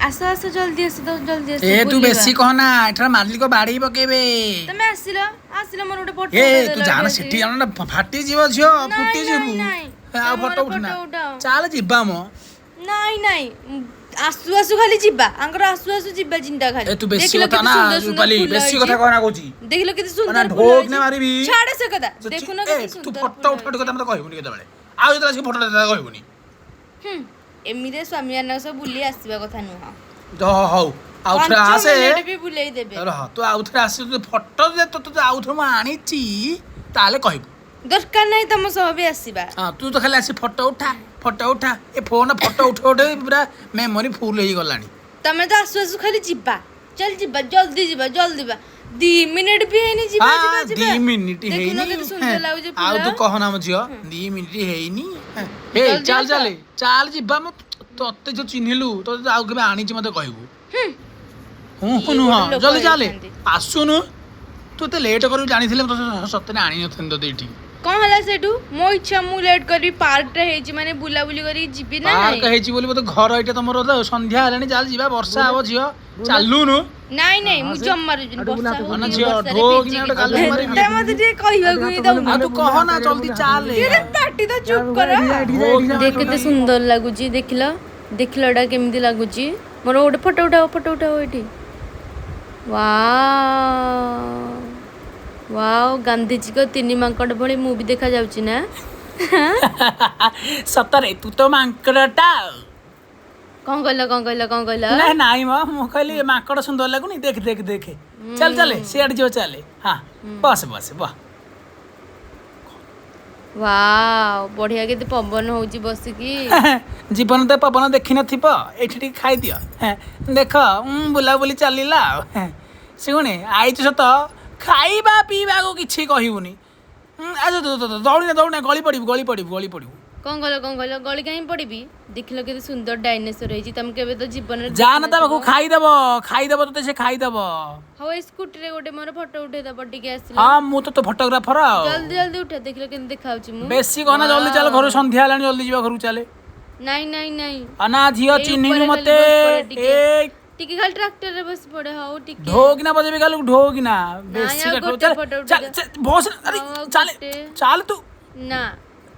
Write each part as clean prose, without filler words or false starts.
आस आस जल्दी आस तो जल्दी आस ए तू बेसी कहना एठा मालिक बाड़ी पकेबे तमे आसिलो आसिलो मोर गोटे फोटो ए तू जाना सेठी जाना फाटी जीव झियो फुटी जीवु नहीं आ फोटो उठना चल जिबा मो नहीं नहीं आसु आसु खाली जिबा अंकर आसु आसु जिबा चिंता खाली ए तू बेसी कथा ना रूपाली बेसी कथा कहना कोची देखिलो केते सुंदर ढोक ने मारिबी छाड़े से कदा देखु ना केते सुंदर तू फोटो उठा कथा मत कहबुनी केते बेले आ जतरा से फोटो देता कहबुनी एमिरे स्वामी आना सब बुली आसीबा कथा नुहा तो हौ आउथरा आसे भी बुलाई देबे रह तू आउथरा आसे तू फोटो दे तो आउथरा म आनीची ताले कहबु दरकार नहीं तम सब भी आसीबा हां तू तो खाली आसी फोटो उठा ए फोन फोटो उठो पूरा मेमोरी फुल हो गलानी तमे तो आसु आसु खाली जिबा चल जिबा जल्दी जिबा 2 मिनिट भी हैनी जिबा जिबा जिबा 2 मिनिट हैनी केते सुंदर लागु जे आउ तू कहना म जियो 2 मिनिट हैनी हे चल जिबा म तोते जो चिन्हिलु तो आउ के आनी छी मते कहबू हूं नु हां जल्दी चले आसुनु तू ते लेट करू जानिथिले तो सत्ते आनी नथन तो एठी कौन हला सेठू मो इच्छा मु लेट करी पार्क रे हेची माने बुला बुली करी जिबी ना पार्क हेची बोली तो घर एटा तमरो संध्या हलानी चल जिबा वर्षा आबो जियो चालू नु नहीं नहीं मु जम मारू जिन वर्षा हो ना जियो ढोक ने गाल मारी ते मते जे कहिबा गुई दउ आ तू कह ना जल्दी चल रे पार्टी तो चुप कर देख केते सुंदर लागु जी देखिलडा केमिति लागु जी मोर ओडे फोटो उठाओ एठी वाओ वाओ गांधी जी को 3 मांकड़ भली मु भी देखा जाउची ना सतरे तू तो मांकड़टा कौन कहला नहीं नहीं मो कहली मांकड़ सुंदर लागुनी देख चल सियाड़ जो चले हां बस वाह वाओ बढ़िया के पवन होउची बसिकी जीवन तो पवन देखि नथिप एठी खाई दियो देख बुला बुली चलिला सुने आई सत खाइबा पीवा को किछि कहिबुनी आज दौड़ने गली पड़िबू कौन कहलो गली कहीं पड़िबी देखिलो के सुंदर डायनासोर हेजी तुम केबे तो जीवन जा ना तबको खाइदबो तो से खाइदबो हो स्कूटी रे गोटे मोर फोटो उठे दब टिके आसी हां मु तो फोटोग्राफर जल्दी उठा देखिलो के देखाउची मु बेसी कहना जल्दी चल घर संध्या हलानी जल्दी जीवा घर चले नहीं अना झियो चिन्हिनु मते ए टिके खाली ट्रैक्टर रे बस पड़े हो टिके ढोगिना बजेबे गालू ढोगिना बेसी चल बस अरे चल तू ना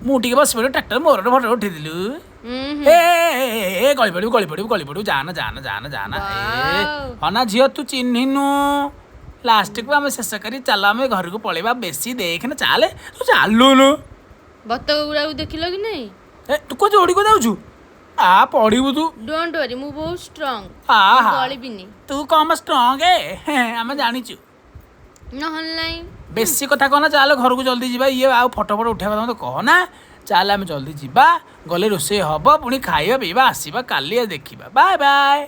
मु टिके बस पड़े ट्रैक्टर मोर फोटो उठे दिलु ए गली पड़ू जाना ए अना झियो तू चिन्हिनु लास्ट को हम शेष करी चल हम घर को पळेबा बेसी देख ना चले तू चालुनु बत्तक गुड़ा देखिलो कि नहीं ए तू को जोड़ी को जाउछु आ पढ़िबू तू डोंट वरी मु बहुत स्ट्रांग गली बिनी तू कम स्ट्रांग है हम जानिचु नहल नहीं बेसी कथा कहना चल घर को जल्दी जीवा ये आ फोटो उठा तो कहना चल आम जल्दी जीवा गले रोषे हम पुणी खाइबा पीवा आसवा काली देखा बाय बाय।